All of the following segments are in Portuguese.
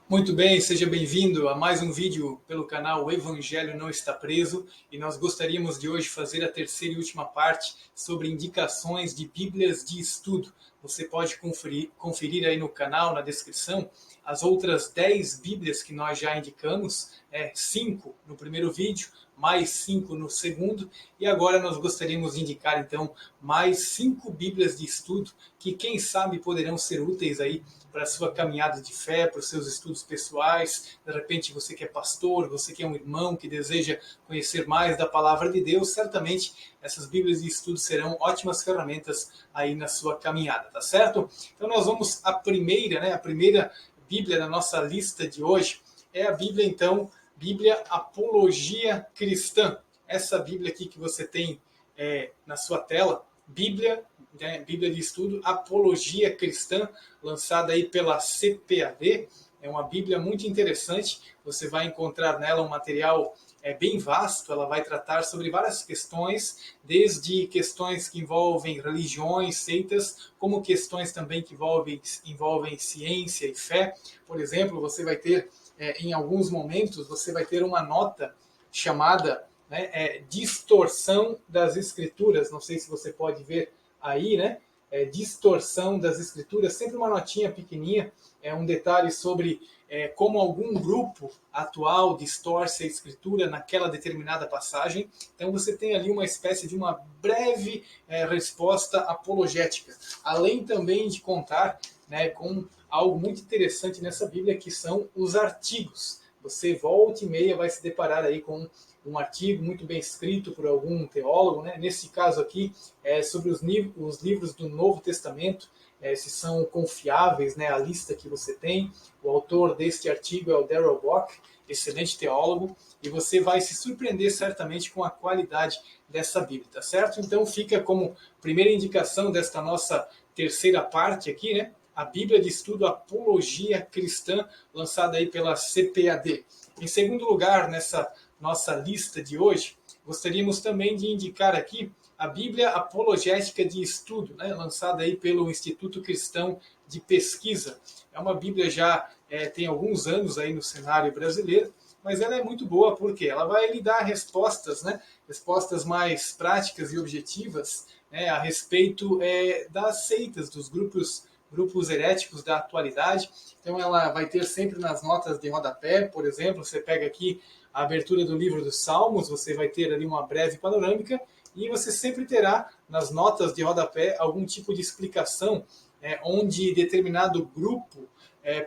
Muito bem, seja bem-vindo a mais um vídeo pelo canal O Evangelho Não Está Preso, e nós gostaríamos de hoje fazer a terceira e última parte sobre indicações de Bíblias de estudo. Você pode conferir aí no canal, na descrição, as outras 10 Bíblias que nós já indicamos, 5 no primeiro vídeo, mais 5 no segundo, e agora nós gostaríamos de indicar então mais 5 Bíblias de estudo que quem sabe poderão ser úteis aí para a sua caminhada de fé, para os seus estudos pessoais. De repente você que é pastor, você que é um irmão que deseja conhecer mais da palavra de Deus, certamente essas Bíblias de estudo serão ótimas ferramentas aí na sua caminhada, tá certo? Então nós vamos à primeira, a primeira Bíblia da nossa lista de hoje é a Bíblia então, Bíblia Apologia Cristã. Essa Bíblia aqui que você tem na sua tela, Bíblia de Estudo Apologia Cristã, lançada aí pela CPAD. É uma Bíblia muito interessante. Você vai encontrar nela um material bem vasto. Ela vai tratar sobre várias questões, desde questões que envolvem religiões, seitas, como questões também que envolvem ciência e fé. Por exemplo, você vai ter, em alguns momentos, você vai ter uma nota chamada distorção das escrituras. Não sei se você pode ver aí, distorção das escrituras, sempre uma notinha pequenininha, um detalhe sobre como algum grupo atual distorce a escritura naquela determinada passagem. Então você tem ali uma espécie de uma breve resposta apologética, além também de contar com algo muito interessante nessa Bíblia, que são os artigos. Você volta e meia vai se deparar aí com um artigo muito bem escrito por algum teólogo, Nesse caso aqui, sobre os livros do Novo Testamento, se são confiáveis, a lista que você tem. O autor deste artigo é o Darrell Bock, excelente teólogo, e você vai se surpreender certamente com a qualidade dessa Bíblia, tá certo? Então fica como primeira indicação desta nossa terceira parte aqui, a Bíblia de Estudo Apologia Cristã, lançada aí pela CPAD. Em segundo lugar, nessa nossa lista de hoje, gostaríamos também de indicar aqui a Bíblia Apologética de Estudo, lançada aí pelo Instituto Cristão de Pesquisa. É uma Bíblia já tem alguns anos aí no cenário brasileiro, mas ela é muito boa porque ela vai lhe dar respostas, respostas mais práticas e objetivas, a respeito das seitas, dos grupos heréticos da atualidade. Então ela vai ter sempre nas notas de rodapé, por exemplo, você pega aqui a abertura do livro dos Salmos, você vai ter ali uma breve panorâmica, e você sempre terá nas notas de rodapé algum tipo de explicação onde determinado grupo,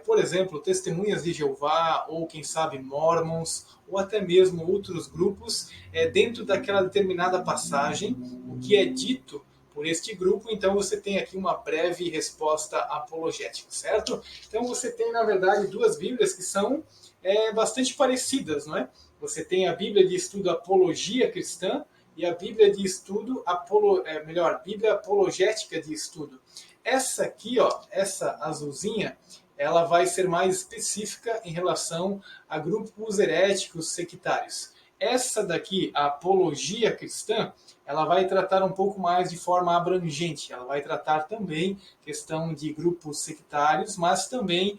por exemplo, Testemunhas de Jeová, ou quem sabe Mormons, ou até mesmo outros grupos, dentro daquela determinada passagem, o que é dito por este grupo. Então você tem aqui uma breve resposta apologética, certo? Então você tem, na verdade, duas Bíblias que são bastante parecidas, não é? Você tem a Bíblia de Estudo Apologia Cristã e a Bíblia de Estudo, Bíblia Apologética de Estudo. Essa aqui, essa azulzinha, ela vai ser mais específica em relação a grupos heréticos sectários. Essa daqui, a Apologia Cristã, ela vai tratar um pouco mais de forma abrangente. Ela vai tratar também questão de grupos sectários, mas também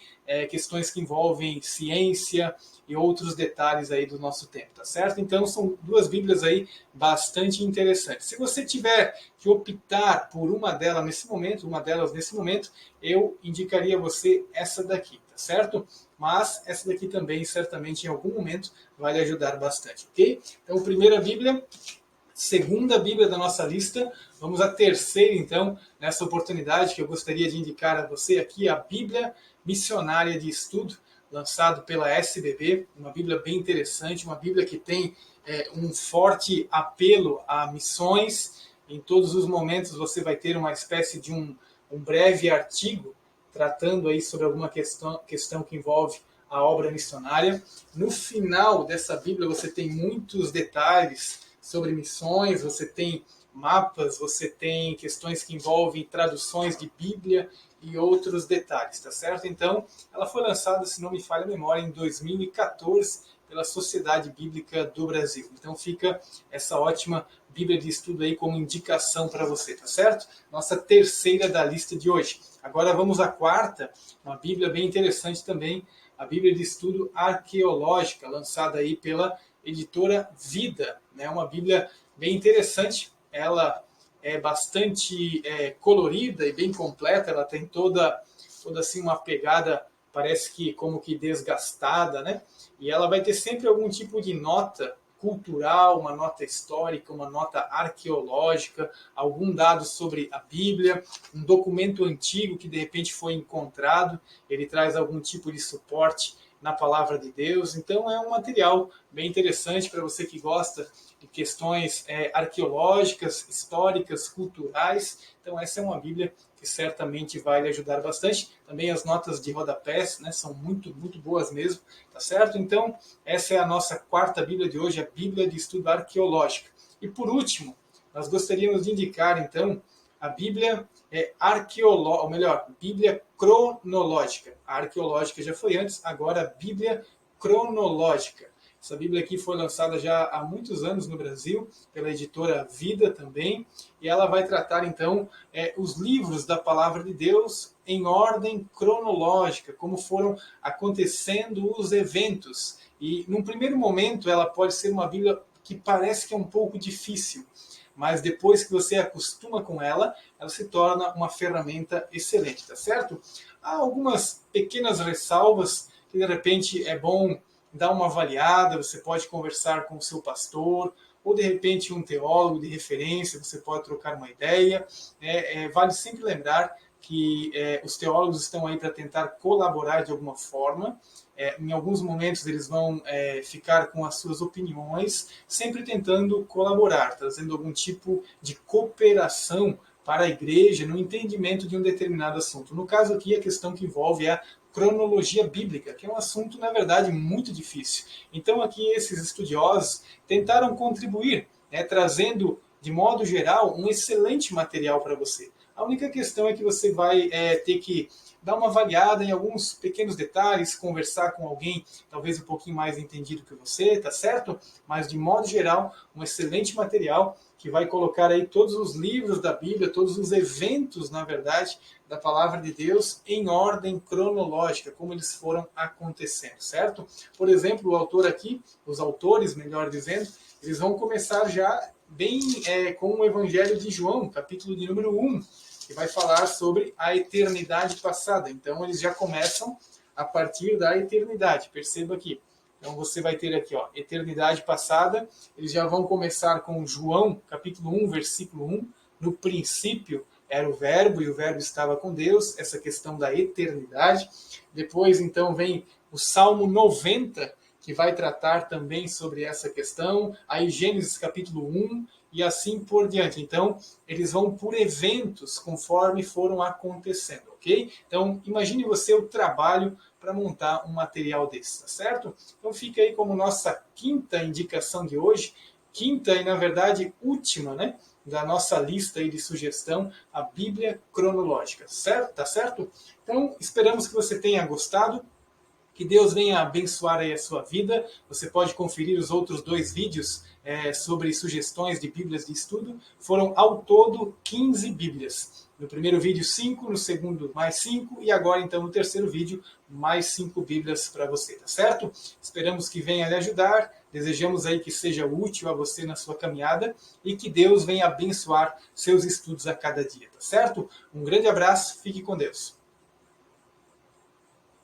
questões que envolvem ciência e outros detalhes aí do nosso tempo, tá certo? Então são duas Bíblias aí bastante interessantes. Se você tiver que optar por uma delas nesse momento, eu indicaria a você essa daqui, tá certo? Mas essa daqui também certamente em algum momento vai lhe ajudar bastante, ok? Então, primeira Bíblia. Segunda Bíblia da nossa lista, vamos à terceira então, nessa oportunidade que eu gostaria de indicar a você aqui, a Bíblia Missionária de Estudo, lançado pela SBB, uma Bíblia bem interessante, uma Bíblia que tem um forte apelo a missões. Em todos os momentos você vai ter uma espécie de um breve artigo tratando aí sobre alguma questão que envolve a obra missionária. No final dessa Bíblia você tem muitos detalhes sobre missões, você tem mapas, você tem questões que envolvem traduções de Bíblia e outros detalhes, tá certo? Então, ela foi lançada, se não me falha a memória, em 2014 pela Sociedade Bíblica do Brasil. Então fica essa ótima Bíblia de estudo aí como indicação para você, tá certo? Nossa terceira da lista de hoje. Agora vamos à quarta, uma Bíblia bem interessante também, a Bíblia de estudo arqueológica, lançada aí pela editora Vida, né? Uma Bíblia bem interessante, ela é bastante colorida e bem completa, ela tem toda assim uma pegada, parece que como que desgastada, né? E ela vai ter sempre algum tipo de nota cultural, uma nota histórica, uma nota arqueológica, algum dado sobre a Bíblia, um documento antigo que de repente foi encontrado, ele traz algum tipo de suporte na palavra de Deus. Então é um material bem interessante para você que gosta de questões arqueológicas, históricas, culturais. Então essa é uma Bíblia que certamente vai lhe ajudar bastante. Também as notas de rodapés, né, são muito, muito boas mesmo, tá certo? Então essa é a nossa quarta Bíblia de hoje, a Bíblia de Estudo Arqueológica. E por último, nós gostaríamos de indicar então a Bíblia arqueológica, ou melhor, Bíblia cronológica. A arqueológica já foi antes, agora a Bíblia cronológica. Essa Bíblia aqui foi lançada já há muitos anos no Brasil, pela editora Vida também, e ela vai tratar então os livros da Palavra de Deus em ordem cronológica, como foram acontecendo os eventos. E num primeiro momento ela pode ser uma Bíblia que parece que é um pouco difícil, mas depois que você acostuma com ela, ela se torna uma ferramenta excelente, tá certo? Há algumas pequenas ressalvas que de repente é bom dar uma avaliada, você pode conversar com o seu pastor, ou de repente um teólogo de referência, você pode trocar uma ideia. Vale sempre lembrar que os teólogos estão aí para tentar colaborar de alguma forma. Em alguns momentos eles vão ficar com as suas opiniões, sempre tentando colaborar, trazendo algum tipo de cooperação para a igreja no entendimento de um determinado assunto. No caso aqui, a questão que envolve a cronologia bíblica, que é um assunto, na verdade, muito difícil. Então aqui esses estudiosos tentaram contribuir, trazendo, de modo geral, um excelente material para você. A única questão é que você vai ter que dar uma avaliada em alguns pequenos detalhes, conversar com alguém talvez um pouquinho mais entendido que você, tá certo? Mas, de modo geral, um excelente material que vai colocar aí todos os livros da Bíblia, todos os eventos, na verdade, da Palavra de Deus em ordem cronológica, como eles foram acontecendo, certo? Por exemplo, o autor aqui, os autores, melhor dizendo, eles vão começar já bem com o Evangelho de João, capítulo de número 1, que vai falar sobre a eternidade passada. Então, eles já começam a partir da eternidade. Perceba aqui. Então, você vai ter aqui, eternidade passada. Eles já vão começar com João, capítulo 1, versículo 1. No princípio era o verbo, e o verbo estava com Deus. Essa questão da eternidade. Depois, então, vem o Salmo 90, que vai tratar também sobre essa questão. Aí, Gênesis, capítulo 1, e assim por diante. Então, eles vão por eventos conforme foram acontecendo, ok? Então, imagine você o trabalho para montar um material desse, tá certo? Então, fica aí como nossa quinta indicação de hoje, quinta e, na verdade, última, né, da nossa lista aí de sugestão, a Bíblia cronológica, certo? Tá certo? Então, esperamos que você tenha gostado. Que Deus venha abençoar aí a sua vida. Você pode conferir os outros 2 vídeos sobre sugestões de Bíblias de estudo. Foram ao todo 15 Bíblias. No primeiro vídeo 5, no segundo mais 5 e agora então no terceiro vídeo mais 5 Bíblias para você, tá certo? Esperamos que venha lhe ajudar. Desejamos aí que seja útil a você na sua caminhada e que Deus venha abençoar seus estudos a cada dia, tá certo? Um grande abraço, fique com Deus.